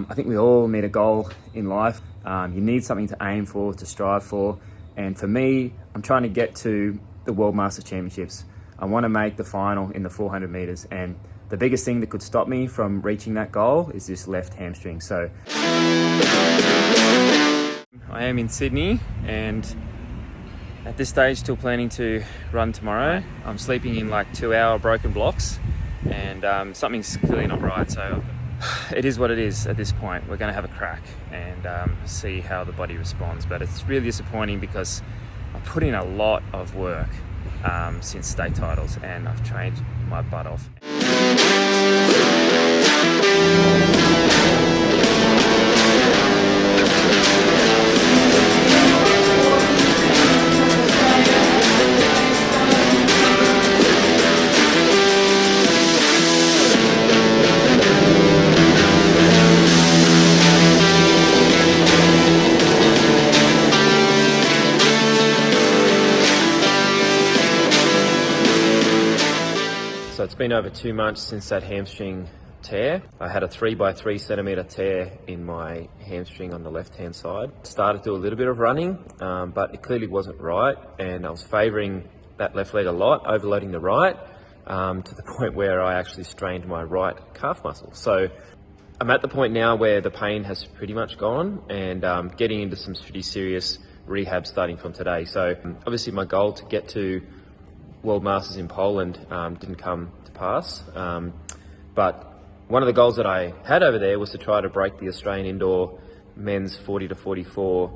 I think we all need a goal in life. You need something to aim for, to strive for. And for me, I'm trying to get to the World Masters Championships. I want to make the final in the 400 meters. And the biggest thing that could stop me from reaching that goal is this left hamstring. So I am in Sydney, and at this stage still planning to run tomorrow. I'm sleeping in like 2-hour broken blocks, and something's clearly not right. So it is what it is at this point. We're going to have a crack and see how the body responds. But it's really disappointing because I put in a lot of work since state titles, and I've trained my butt off. So it's been over 2 months since that hamstring tear. I had a 3x3 centimetre tear in my hamstring on the left-hand side. Started to do a little bit of running, but it clearly wasn't right, and I was favouring that left leg a lot, overloading the right, to the point where I actually strained my right calf muscle. So I'm at the point now where the pain has pretty much gone, and getting into some pretty serious rehab starting from today. So obviously my goal to get to World Masters in Poland didn't come to pass, but one of the goals that I had over there was to try to break the Australian indoor men's 40 to 44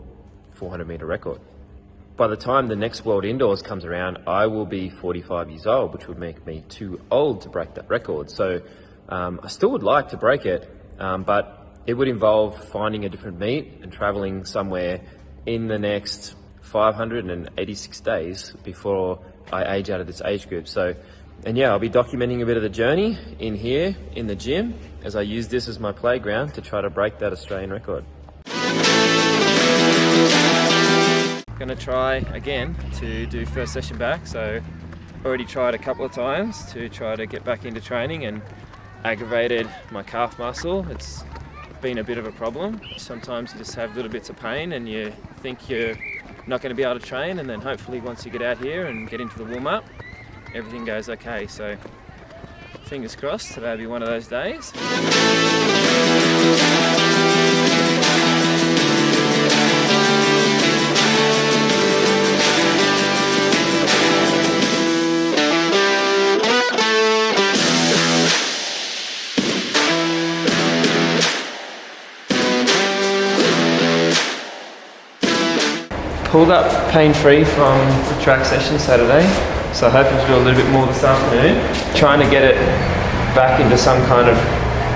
400 metre record. By the time the next World Indoors comes around, I will be 45 years old, which would make me too old to break that record. So I still would like to break it, but it would involve finding a different meet and travelling somewhere in the next 586 days before I age out of this age group. So, and yeah, I'll be documenting a bit of the journey in here in the gym as I use this as my playground to try to break that Australian record. I'm gonna try again to do first session back. So already tried a couple of times to try to get back into training and aggravated my calf muscle. It's been a bit of a problem. Sometimes you just have little bits of pain and you think you're not going to be able to train, and then hopefully once you get out here and get into the warm-up, everything goes okay. So fingers crossed, today will be one of those days. Pulled up pain-free from the track session Saturday, so hoping to do a little bit more this afternoon. Trying to get it back into some kind of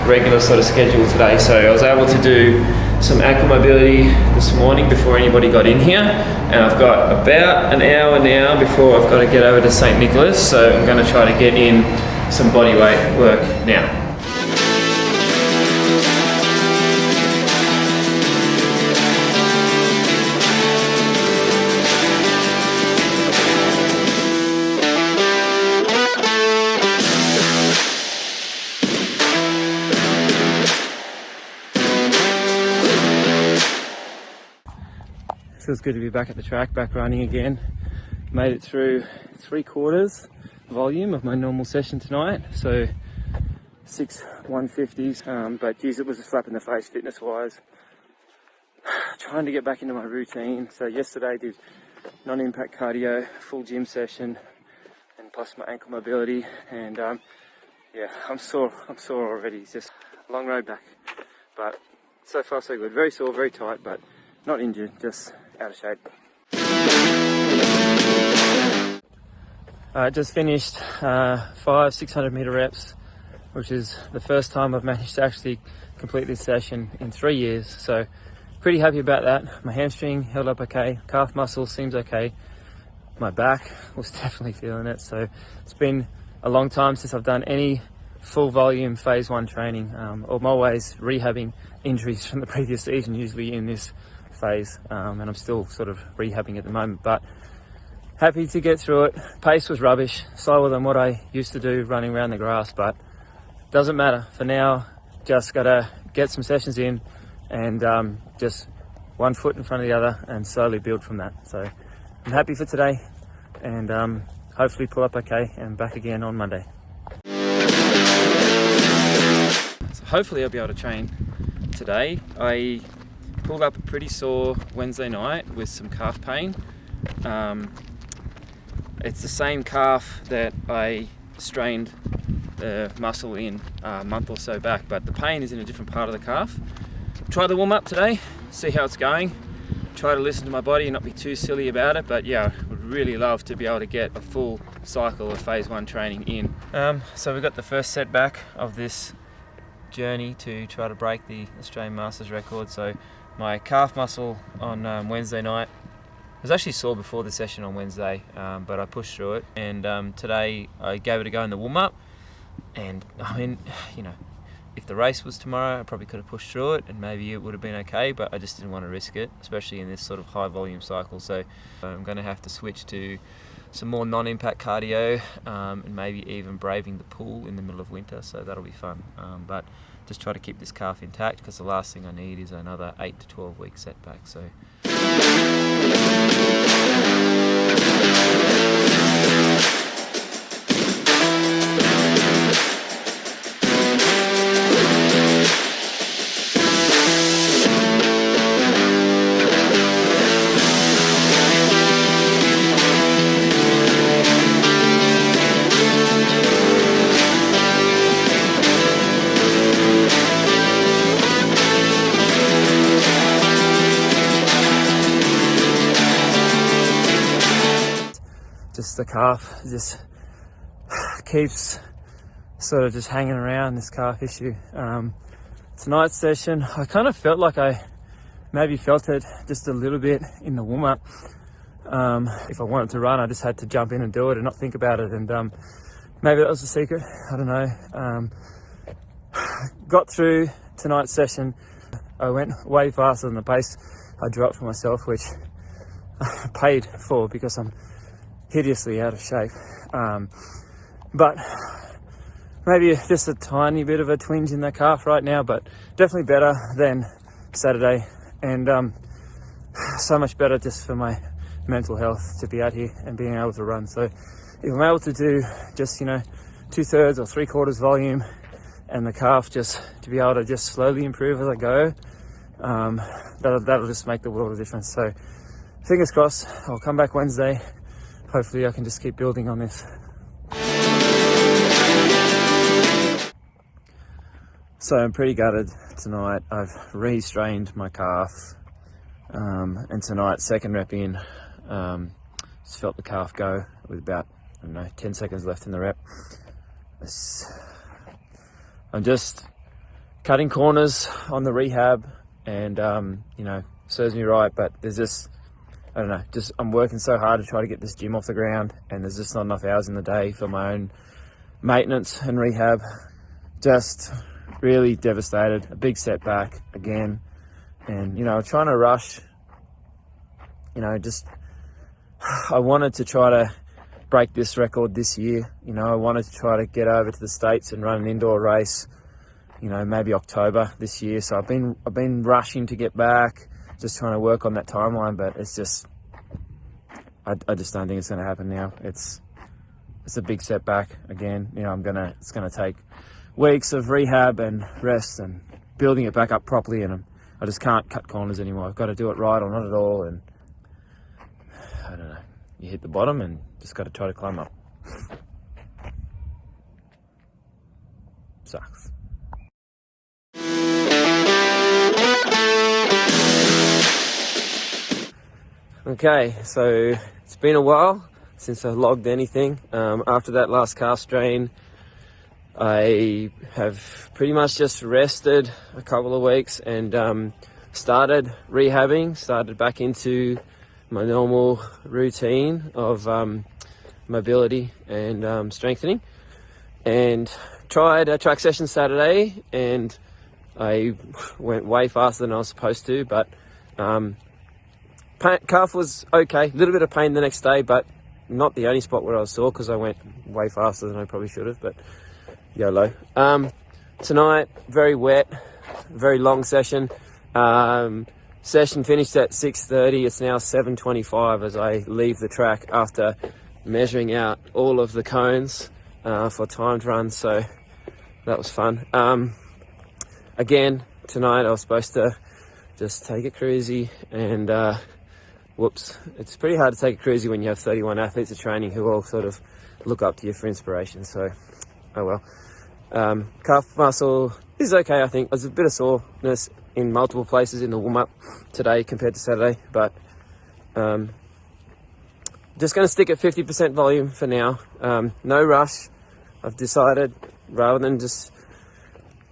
regular sort of schedule today. So I was able to do some ankle mobility this morning before anybody got in here, and I've got about an hour now before I've got to get over to St. Nicholas, so I'm going to try to get in some body weight work now. Feels good to be back at the track, back running again. Made it through 3/4 volume of my normal session tonight, so 6 150s, but geez, it was a slap in the face fitness wise. Trying to get back into my routine. So yesterday I did non-impact cardio, full gym session, and plus my ankle mobility, and yeah, I'm sore already. It's just a long road back, but so far so good. Very sore, very tight, but not injured, just out of shape. I just finished 5 600 metre reps, which is the first time I've managed to actually complete this session in 3 years. So pretty happy about that. My hamstring held up okay, calf muscle seems okay. My back was definitely feeling it. So it's been a long time since I've done any full volume phase 1 training. I'm always rehabbing injuries from the previous season, usually in this phase, and I'm still sort of rehabbing at the moment, but happy to get through it. Pace was rubbish, slower than what I used to do running around the grass, but doesn't matter for now. Just gotta get some sessions in, and just one foot in front of the other and slowly build from that. So I'm happy for today, and hopefully pull up okay and back again on Monday. So hopefully I'll be able to train today. I pulled up a pretty sore Wednesday night with some calf pain. It's the same calf that I strained the muscle in a month or so back, but the pain is in a different part of the calf. Try the warm up today, see how it's going. Try to listen to my body and not be too silly about it, but yeah, would really love to be able to get a full cycle of phase 1 training in. So we've got the first setback of this journey to try to break the Australian Masters record. So my calf muscle on Wednesday night was actually sore before the session on Wednesday, but I pushed through it, and today I gave it a go in the warm up. And I mean, you know, if the race was tomorrow, I probably could have pushed through it and maybe it would have been okay, but I just didn't want to risk it, especially in this sort of high volume cycle. So I'm going to have to switch to some more non-impact cardio, and maybe even braving the pool in the middle of winter, so that'll be fun. But just try to keep this calf intact, because the last thing I need is another 8 to 12 week setback. So just the calf just keeps sort of just hanging around, this calf issue. Tonight's session, I kind of felt like I maybe felt it just a little bit in the warm-up. If I wanted to run, I just had to jump in and do it and not think about it, and maybe that was the secret, I don't know. Got through tonight's session. I went way faster than the pace I drew up for myself, which I paid for because I'm hideously out of shape. But maybe just a tiny bit of a twinge in the calf right now, but definitely better than Saturday, and so much better just for my mental health to be out here and being able to run. So if I'm able to do just, 2/3 or 3/4 volume, and the calf just to be able to just slowly improve as I go, that'll just make the world of difference. So fingers crossed, I'll come back Wednesday. Hopefully I can just keep building on this. So I'm pretty gutted tonight. I've re-strained my calf, and tonight, second rep in, just felt the calf go with about, 10 seconds left in the rep. I'm just cutting corners on the rehab, and serves me right, but there's just, I don't know, I'm working so hard to try to get this gym off the ground, and there's just not enough hours in the day for my own maintenance and rehab. Just really devastated, a big setback again, and trying to rush, I wanted to try to break this record this year. I wanted to try to get over to the States and run an indoor race, maybe October this year. So I've been rushing to get back, just trying to work on that timeline, but it's just, I just don't think it's going to happen now. It's a big setback again. It's going to take weeks of rehab and rest and building it back up properly, and I just can't cut corners anymore. I've got to do it right or not at all, and I don't know. You hit the bottom and just got to try to climb up. Sucks. Okay, so it's been a while since I logged anything. After that last calf strain, I have pretty much just rested a couple of weeks and started rehabbing, started back into my normal routine of mobility and strengthening, and tried a track session Saturday, and I went way faster than I was supposed to, but calf was okay. A little bit of pain the next day, but not the only spot where I was sore, because I went way faster than I probably should have, but YOLO. Tonight, very wet, very long session. Session finished at 6:30. It's now 7:25 as I leave the track after measuring out all of the cones for timed runs. So that was fun. Again, tonight I was supposed to just take it cruisy, and whoops, it's pretty hard to take it cruisy when you have 31 athletes of training who all sort of look up to you for inspiration. So, oh well. Calf muscle is okay, I think. There's a bit of soreness in multiple places in the warm-up today compared to Saturday, but just going to stick at 50% volume for now. No rush. I've decided, rather than just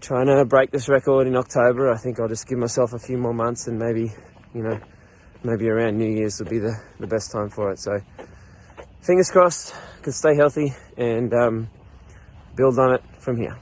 trying to break this record in October, I think I'll just give myself a few more months, and maybe, maybe around New Year's will be the best time for it. So fingers crossed, can stay healthy and build on it from here.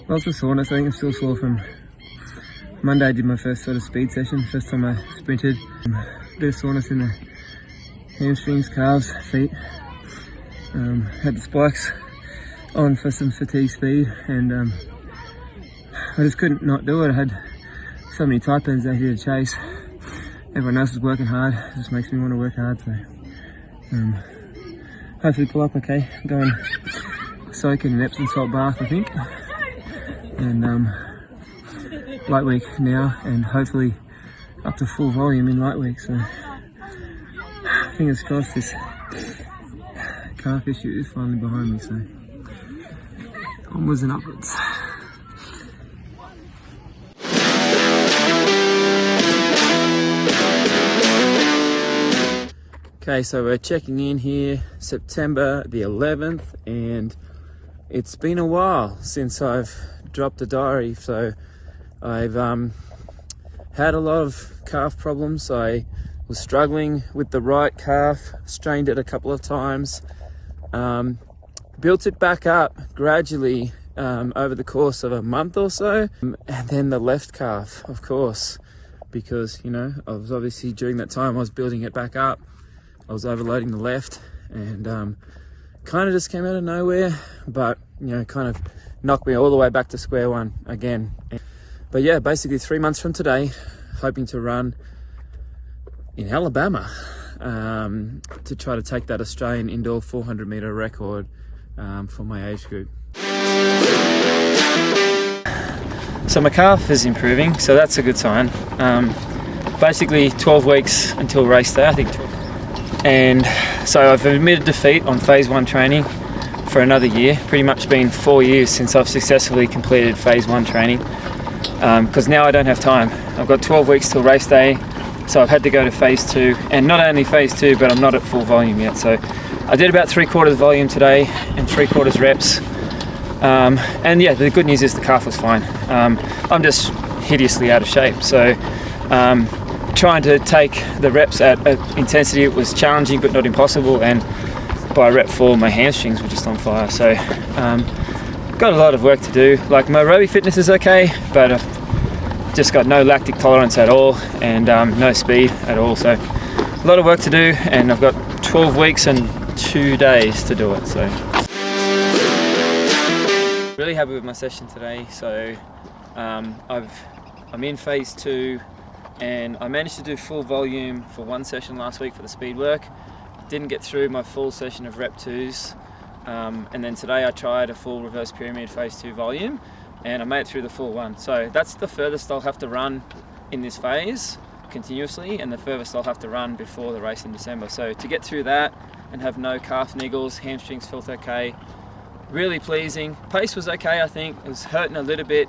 Lots of soreness. I think I'm still sore from Monday. I did my first sort of speed session, first time I sprinted. A bit of soreness in the hamstrings, calves, feet. Had the spikes on for some fatigue speed, and I just couldn't not do it. I had so many tight ends out here to chase. Everyone else is working hard. It just makes me want to work hard. So hopefully pull up okay. Go and soak in an Epsom salt bath, I think. And light week now, and hopefully up to full volume in light week. So fingers crossed this calf issue is finally behind me. So onwards and upwards. Okay, so we're checking in here, September the 11th, and it's been a while since I've dropped a diary. So I've had a lot of calf problems. I was struggling with the right calf, strained it a couple of times, built it back up gradually over the course of a month or so, and then the left calf, of course, because I was obviously, during that time I was building it back up, I was overloading the left, and kind of just came out of nowhere, but kind of knocked me all the way back to square one again. But yeah, basically 3 months from today, hoping to run in Alabama to try to take that Australian indoor 400 meter record for my age group. So my calf is improving, so that's a good sign. Basically 12 weeks until race day, I think. And so I've admitted defeat on phase 1 training for another year. Pretty much been 4 years since I've successfully completed phase 1 training, because now I don't have time. I've got 12 weeks till race day, so I've had to go to phase 2, and not only phase 2, but I'm not at full volume yet. So I did about 3/4 volume today and 3/4 reps, and yeah, the good news is the calf was fine. I'm just hideously out of shape, so trying to take the reps at intensity, it was challenging but not impossible, and by rep 4 my hamstrings were just on fire. So got a lot of work to do. Like, my aerobic fitness is okay, but I've just got no lactic tolerance at all, and no speed at all. So a lot of work to do, and I've got 12 weeks and 2 days to do it. So really happy with my session today. So I'm in phase 2, and I managed to do full volume for 1 session last week for the speed work. Didn't get through my full session of rep 2s, and then today I tried a full reverse pyramid phase 2 volume, and I made it through the full one. So that's the furthest I'll have to run in this phase continuously, and the furthest I'll have to run before the race in December. So to get through that and have no calf niggles, hamstrings felt okay, really pleasing. Pace was okay, I think. It was hurting a little bit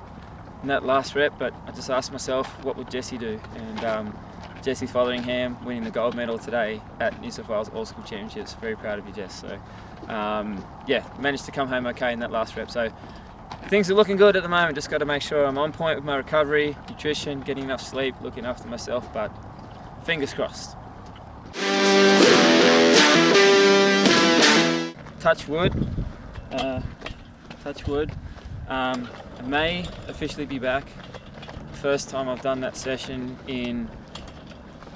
in that last rep, but I just asked myself, what would Jesse do? And Jesse Fotheringham winning the gold medal today at New South Wales All School Championships. Very proud of you, Jess. So yeah, managed to come home okay in that last rep. So things are looking good at the moment. Just got to make sure I'm on point with my recovery, nutrition, getting enough sleep, looking after myself, but fingers crossed. Touch wood. I may officially be back. First time I've done that session in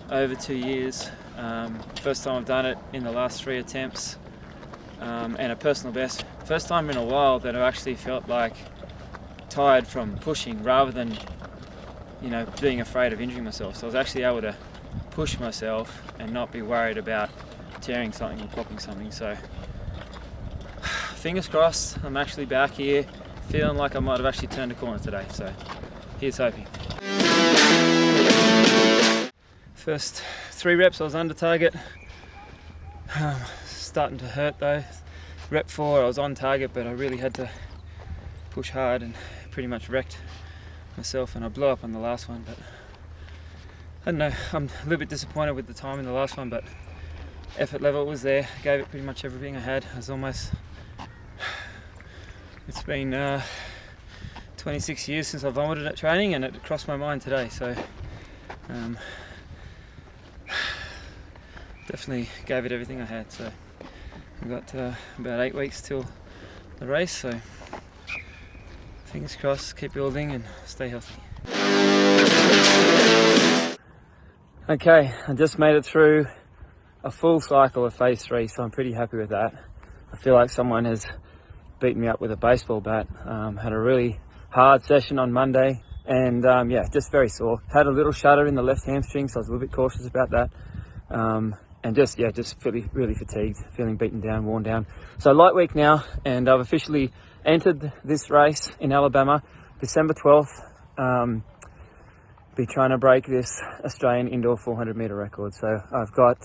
over 2 years. First time I've done it in the last 3 attempts, and a personal best. First time in a while that I actually felt like tired from pushing rather than, being afraid of injuring myself. So I was actually able to push myself and not be worried about tearing something or popping something. So fingers crossed, I'm actually back here, feeling like I might have actually turned a corner today. So here's hoping. First 3 reps I was under target. Starting to hurt though. Rep 4 I was on target, but I really had to push hard and pretty much wrecked myself, and I blew up on the last one. But I don't know, I'm a little bit disappointed with the time in the last one, but effort level was there. I gave it pretty much everything I had. It's been 26 years since I vomited at training, and it crossed my mind today. So definitely gave it everything I had. So I've got about 8 weeks till the race, so fingers crossed, keep building and stay healthy. Okay, I just made it through a full cycle of phase 3, so I'm pretty happy with that. I feel like someone has beaten me up with a baseball bat. Had a really hard session on Monday, and just very sore. Had a little shudder in the left hamstring, so I was a little bit cautious about that. And just really fatigued, feeling beaten down, worn down. So light week now, and I've officially entered this race in Alabama, December 12th. Be trying to break this Australian indoor 400 metre record. So I've got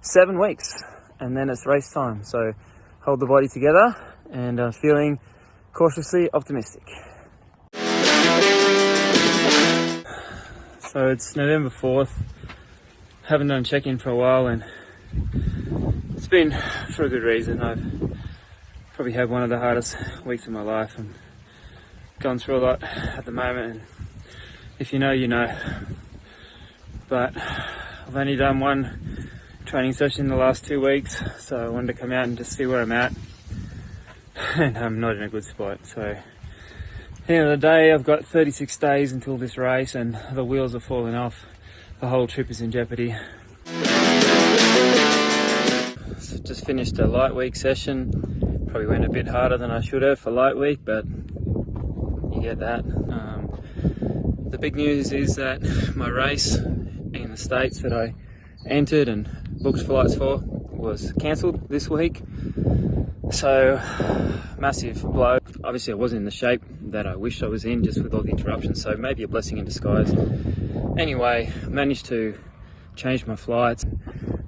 7 weeks, and then it's race time. So hold the body together, and I'm feeling cautiously optimistic. So it's November 4th. Haven't done check-in for a while, and it's been for a good reason. I've probably had one of the hardest weeks of my life. I'm going through a lot at the moment, and if you know, you know. But I've only done 1 training session in the last 2 weeks, so I wanted to come out and just see where I'm at. And I'm not in a good spot. So at the end of the day, I've got 36 days until this race, and the wheels are falling off. The whole trip is in jeopardy. So just finished a light week session. Probably went a bit harder than I should have for light week, but you get that. The big news is that my race in the States that I entered and booked flights for was cancelled this week. So massive blow. Obviously I wasn't in the shape that I wished I was in, just with all the interruptions, so maybe a blessing in disguise. Anyway, managed to change my flights,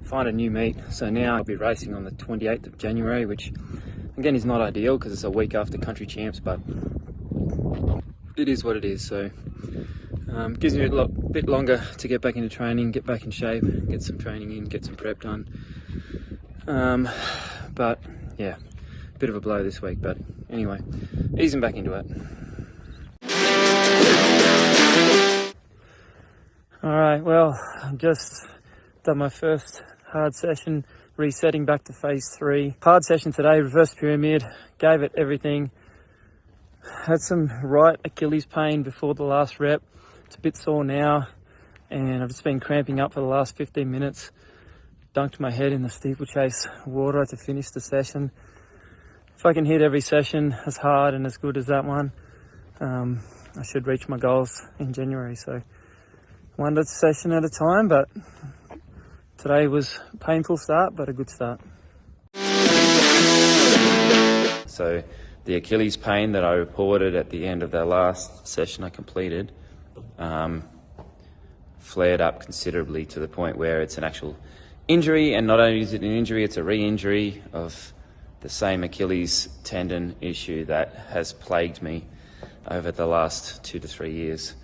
find a new meet. So now I'll be racing on the 28th of January, which again is not ideal because it's a week after country champs, but it is what it is. So gives me a bit longer to get back into training, get back in shape, get some training in, get some prep done. But yeah, bit of a blow this week, but anyway, easing back into it. Alright, well, I've just done my first hard session, resetting back to phase 3. Hard session today, reverse pyramid, gave it everything. Had some right Achilles pain before the last rep. It's a bit sore now, and I've just been cramping up for the last 15 minutes. Dunked my head in the steeplechase water to finish the session. If I can hit every session as hard and as good as that one, I should reach my goals in January. So 1 session at a time, but today was a painful start, but a good start. So the Achilles pain that I reported at the end of the last session I completed flared up considerably to the point where it's an actual injury, and not only is it an injury, it's a re-injury of the same Achilles tendon issue that has plagued me over the last 2 to 3 years.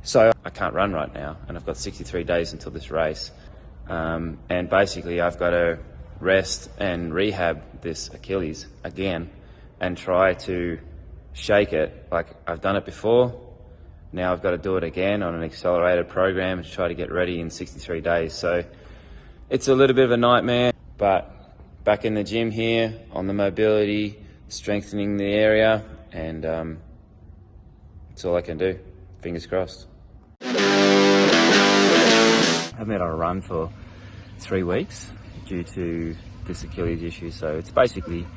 So I can't run right now, and I've got 63 days until this race. And basically I've got to rest and rehab this Achilles again and try to shake it. Like, I've done it before. Now I've got to do it again on an accelerated program to try to get ready in 63 days. So it's a little bit of a nightmare, but back in the gym here on the mobility, strengthening the area, and that's all I can do. Fingers crossed. I haven't been on a run for 3 weeks due to this Achilles issue. So it's basically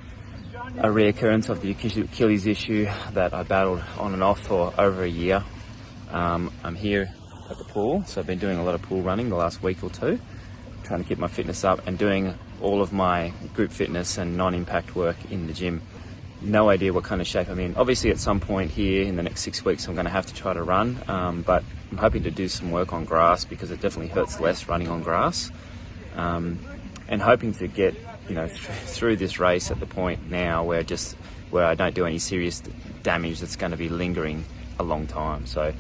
a reoccurrence of the Achilles issue that I battled on and off for over a year. I'm here at the pool, so I've been doing a lot of pool running the last week or two, trying to keep my fitness up and doing all of my group fitness and non-impact work in the gym. No idea what kind of shape I'm in. Obviously at some point here in the next 6 weeks I'm going to have to try to run, but I'm hoping to do some work on grass because it definitely hurts less running on grass, and hoping to get through this race at the point now where I don't do any serious damage that's going to be lingering a long time. So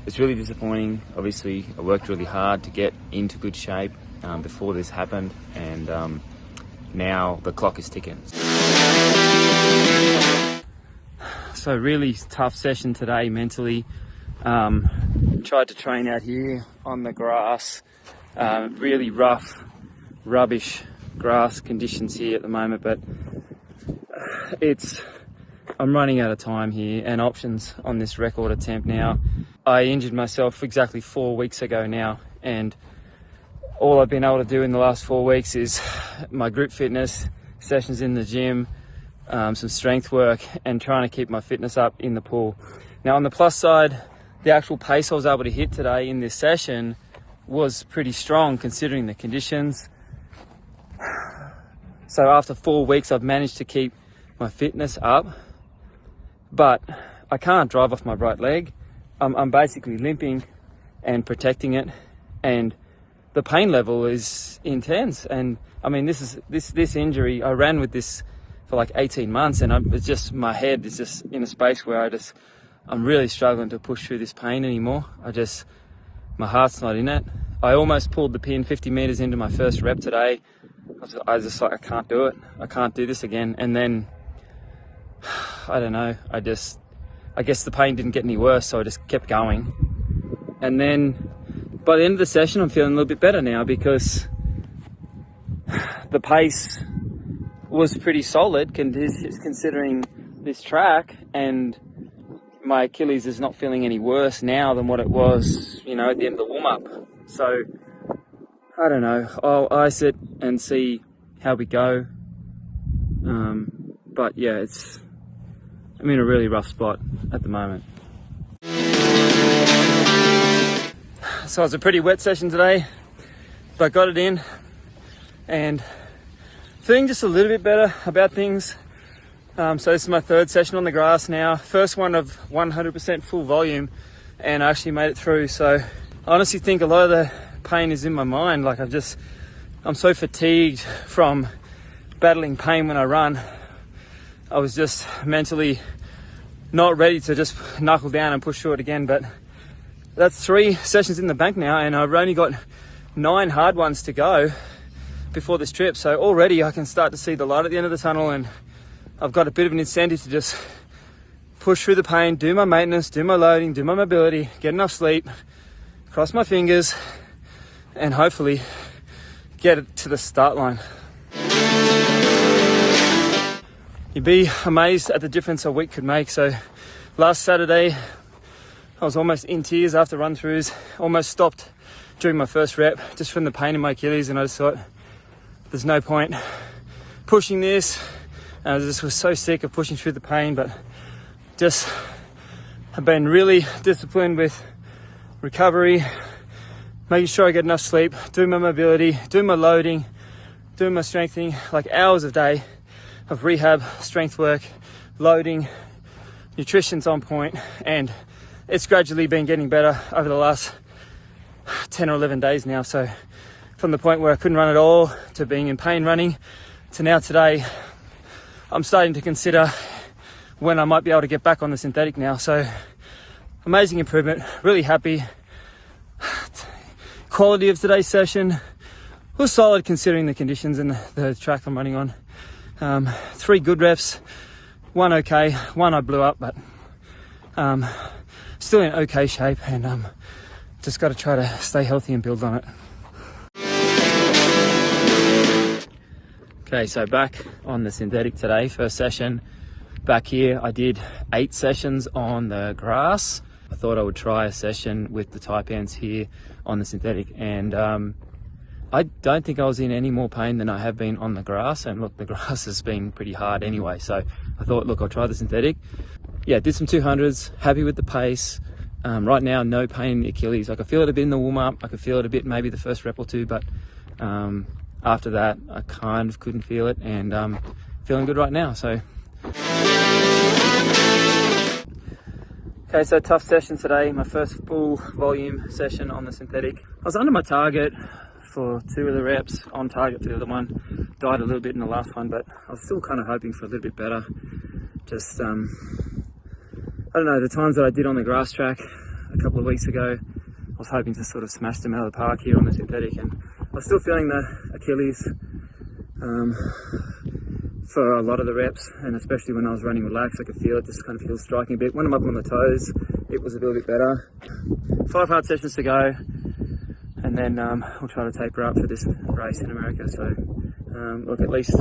it's really disappointing. Obviously I worked really hard to get into good shape before this happened, and now the clock is ticking. So really tough session today mentally. Tried to train out here on the grass. Really rough, rubbish grass conditions here at the moment, but I'm running out of time here and options on this record attempt now. I injured myself exactly 4 weeks ago now, and all I've been able to do in the last 4 weeks is my group fitness sessions in the gym, some strength work, and trying to keep my fitness up in the pool. Now on the plus side, the actual pace I was able to hit today in this session was pretty strong considering the conditions. So after 4 weeks I've managed to keep my fitness up, but I can't drive off my right leg. I'm basically limping and protecting it, and the pain level is intense. And I mean, this injury, I ran with this for like 18 months, and it's just, my head is just in a space where I'm really struggling to push through this pain anymore. My heart's not in it. I almost pulled the pin 50 meters into my first rep today. I was just like, I can't do it. I can't do this again. And then, I don't know, I guess the pain didn't get any worse, so I just kept going. And then by the end of the session, I'm feeling a little bit better now because the pace was pretty solid considering this track, and my Achilles is not feeling any worse now than what it was, at the end of the warm-up. So, I don't know, I'll ice it and see how we go. But yeah, I'm in a really rough spot at the moment. So it was a pretty wet session today, but I got it in and feeling just a little bit better about things. So this is my third session on the grass now. First one of 100% full volume, and I actually made it through. So I honestly think a lot of the pain is in my mind. Like I'm so fatigued from battling pain when I run. I was just mentally not ready to just knuckle down and push through it again. But that's 3 sessions in the bank now, and I've only got 9 hard ones to go before this trip. So already I can start to see the light at the end of the tunnel, and I've got a bit of an incentive to just push through the pain, do my maintenance, do my loading, do my mobility, get enough sleep, cross my fingers, and hopefully get it to the start line. You'd be amazed at the difference a week could make. So last Saturday, I was almost in tears after run-throughs, almost stopped during my first rep just from the pain in my Achilles, and I just thought, there's no point pushing this. I just was so sick of pushing through the pain, but just have been really disciplined with recovery, making sure I get enough sleep, doing my mobility, doing my loading, doing my strengthening, like hours a day of rehab, strength work, loading, nutrition's on point, and it's gradually been getting better over the last 10 or 11 days now. So from the point where I couldn't run at all to being in pain running to now today, I'm starting to consider when I might be able to get back on the synthetic now. So amazing improvement, really happy. Quality of today's session was solid considering the conditions and the track I'm running on. 3 good reps, one okay, one I blew up, but still in okay shape, and just got to try to stay healthy and build on it. Okay, so back on the synthetic today, first session back here. I did 8 sessions on the grass. I thought I would try a session with the Taipans here on the synthetic, and I don't think I was in any more pain than I have been on the grass. And look, the grass has been pretty hard anyway, so I thought, look, I'll try the synthetic. Yeah, did some 200s, happy with the pace. Right now, no pain in the Achilles. I could feel it a bit in the warm-up, I could feel it a bit maybe the first rep or two, but after that I kind of couldn't feel it, and feeling good right now. So okay, so tough session today, my first full volume session on the synthetic. I was under my target for 2 of the reps, on target for the other one. Died a little bit in the last one, but I was still kind of hoping for a little bit better. Just, I don't know, the times that I did on the grass track a couple of weeks ago, I was hoping to sort of smash them out of the park here on the synthetic, and I was still feeling the Achilles for a lot of the reps, and especially when I was running relaxed, I could feel it, just kind of feel striking a bit. When I'm up on the toes, it was a little bit better. 5 hard sessions to go, and then we'll try to taper up for this race in America. So look, at least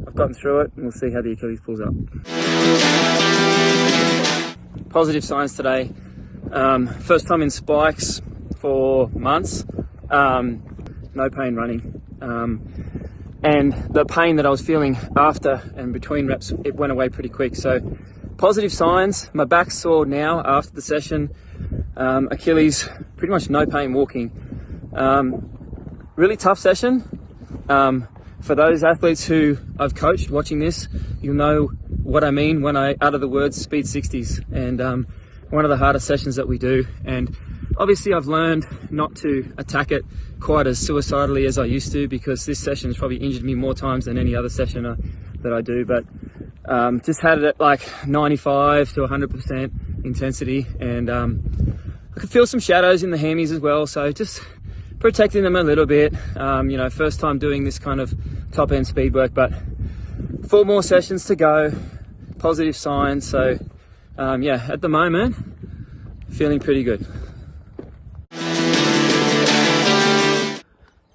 I've gotten through it, and we'll see how the Achilles pulls up. Positive signs today. First time in spikes for months. No pain running. And the pain that I was feeling after and between reps, it went away pretty quick. So positive signs. My back's sore now after the session. Achilles, pretty much no pain walking. Really tough session. For those athletes who I've coached watching this, you'll know what I mean when I utter the words speed 60s, and one of the hardest sessions that we do. And obviously I've learned not to attack it quite as suicidally as I used to, because this session has probably injured me more times than any other session that I do, but just had it at like 95 to 100% intensity, and I could feel some shadows in the hammies as well, so just protecting them a little bit. You know, first time doing this kind of top end speed work, but 4 more sessions to go. Positive signs. So yeah, at the moment feeling pretty good.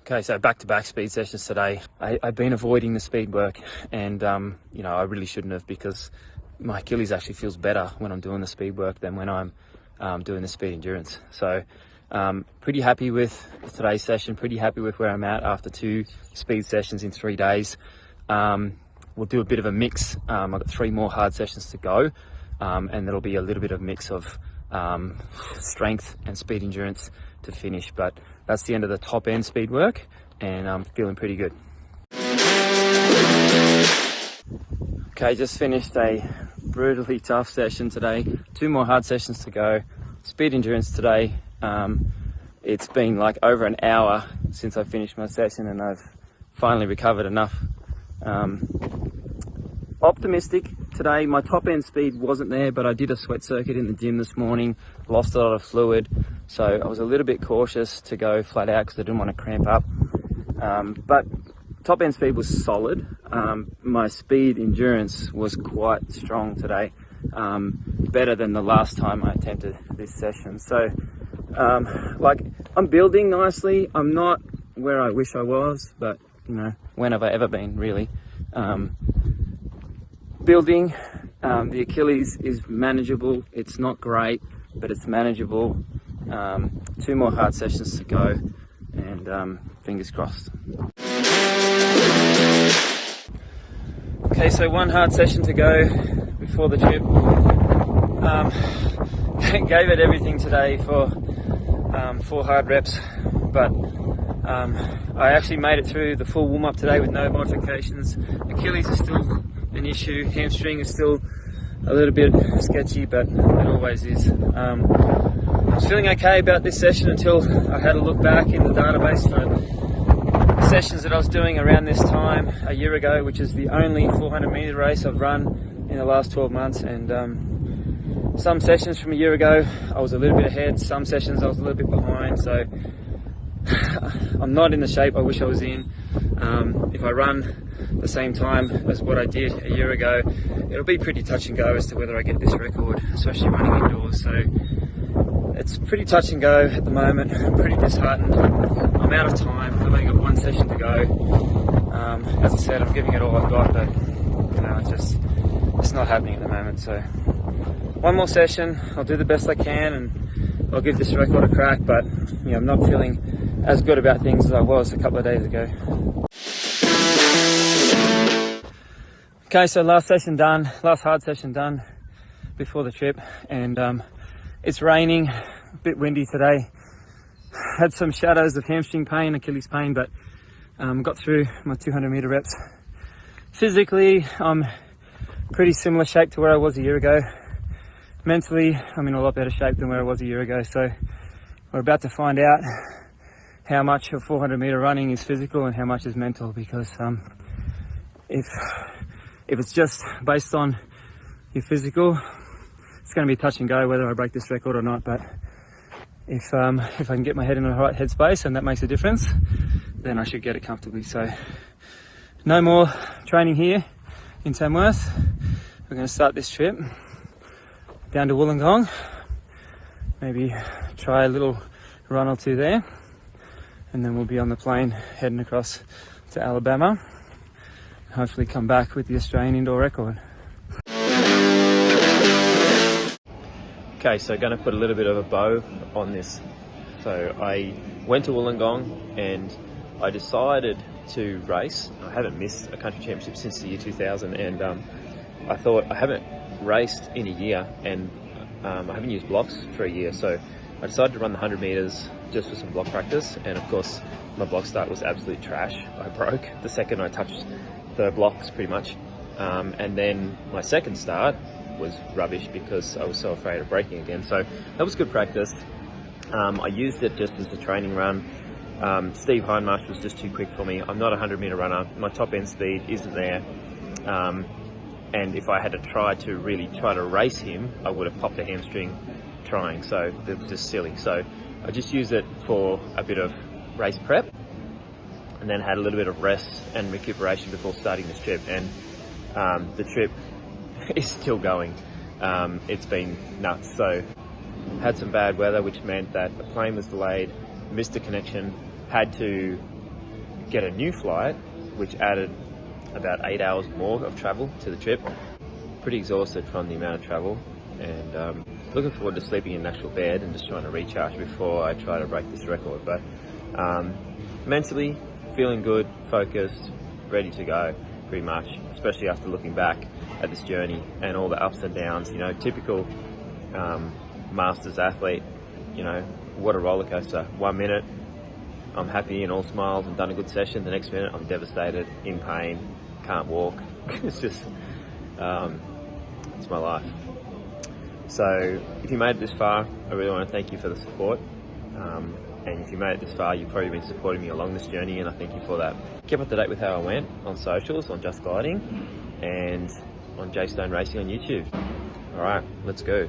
Okay, so back-to-back speed sessions today. I've been avoiding the speed work, and you know, I really shouldn't have, because my Achilles actually feels better when I'm doing the speed work than when I'm doing the speed endurance. So pretty happy with today's session, pretty happy with where I'm at after 2 speed sessions in 3 days. We'll do a bit of a mix. I've got 3 more hard sessions to go, and there'll be a little bit of mix of strength and speed endurance to finish, but that's the end of the top end speed work, and I'm feeling pretty good. Okay, just finished a brutally tough session today. 2 more hard sessions to go. Speed endurance today. It's been like over an hour since I finished my session, and I've finally recovered enough. Optimistic today. My top end speed wasn't there, but I did a sweat circuit in the gym this morning, lost a lot of fluid, so I was a little bit cautious to go flat out because I didn't want to cramp up. But top end speed was solid. My speed endurance was quite strong today, better than the last time I attempted this session. So like, I'm building nicely. I'm not where I wish I was, but you know, when have I ever been, really? Building. The Achilles is manageable. It's not great, but it's manageable. 2 more hard sessions to go, and fingers crossed. Okay, so 1 hard session to go before the trip. Gave it everything today for 4 hard reps, but I actually made it through the full warm-up today with no modifications. Achilles is still an issue, hamstring is still a little bit sketchy, but it always is. I was feeling okay about this session until I had a look back in the database for sessions that I was doing around this time a year ago, which is the only 400 meter race I've run in the last 12 months. And some sessions from a year ago I was a little bit ahead, some sessions I was a little bit behind. So I'm not in the shape I wish I was in. If I run the same time as what I did a year ago, it'll be pretty touch and go as to whether I get this record, especially running indoors. So it's pretty touch and go at the moment. I'm pretty disheartened. I'm out of time. I've only got one session to go. As I said, I'm giving it all I've got, but it's not happening at the moment. So one more session, I'll do the best I can, and I'll give this record a crack. But I'm not feeling as good about things as I was a couple of days ago. Okay, so last hard session done before the trip, and it's raining, a bit windy today. Had some shadows of hamstring pain, Achilles pain, but got through my 200 meter reps. Physically, I'm pretty similar shape to where I was a year ago. Mentally, I'm in a lot better shape than where I was a year ago. So we're about to find out how much of 400 meter running is physical and how much is mental, because if it's just based on your physical, it's going to be touch and go whether I break this record or not. But if I can get my head in the right headspace and that makes a difference, then I should get it comfortably. So no more training here in Tamworth. We're going to start this trip down to Wollongong, maybe try a little run or two there, and then we'll be on the plane heading across to Alabama. Hopefully come back with the Australian indoor record. Okay, so going to put a little bit of a bow on this. So I went to Wollongong and I decided to race. I haven't missed a country championship since the year 2000, and I thought I haven't raced in a year, and I haven't used blocks for a year, so I decided to run the 100 meters just for some block practice. And of course my block start was absolute trash. I broke the second I touched the blocks pretty much, and then my second start was rubbish because I was so afraid of breaking again. So that was good practice. I used it just as a training run. Steve Hindmarsh was just too quick for me. I'm not a 100 meter runner. My top end speed isn't there. And if I had to try to race him, I would have popped a hamstring trying. So it was just silly. So I just used it for a bit of race prep, and then had a little bit of rest and recuperation before starting this trip. And the trip is still going. It's been nuts. So had some bad weather, which meant that the plane was delayed, missed a connection, had to get a new flight, which added about 8 hours more of travel to the trip. Pretty exhausted from the amount of travel, and looking forward to sleeping in an actual bed and just trying to recharge before I try to break this record. But mentally feeling good, focused, ready to go pretty much, especially after looking back at this journey and all the ups and downs. Typical masters athlete, what a roller coaster. 1 minute I'm happy and all smiles and done a good session, the next minute I'm devastated, in pain, can't walk. It's just it's my life. So if you made it this far, I really want to thank you for the support, and if you made it this far, you've probably been supporting me along this journey, and I thank you for that. Keep up to date with how I went on socials, on Just Gliding, and on J Stone Racing on YouTube. Alright, let's go.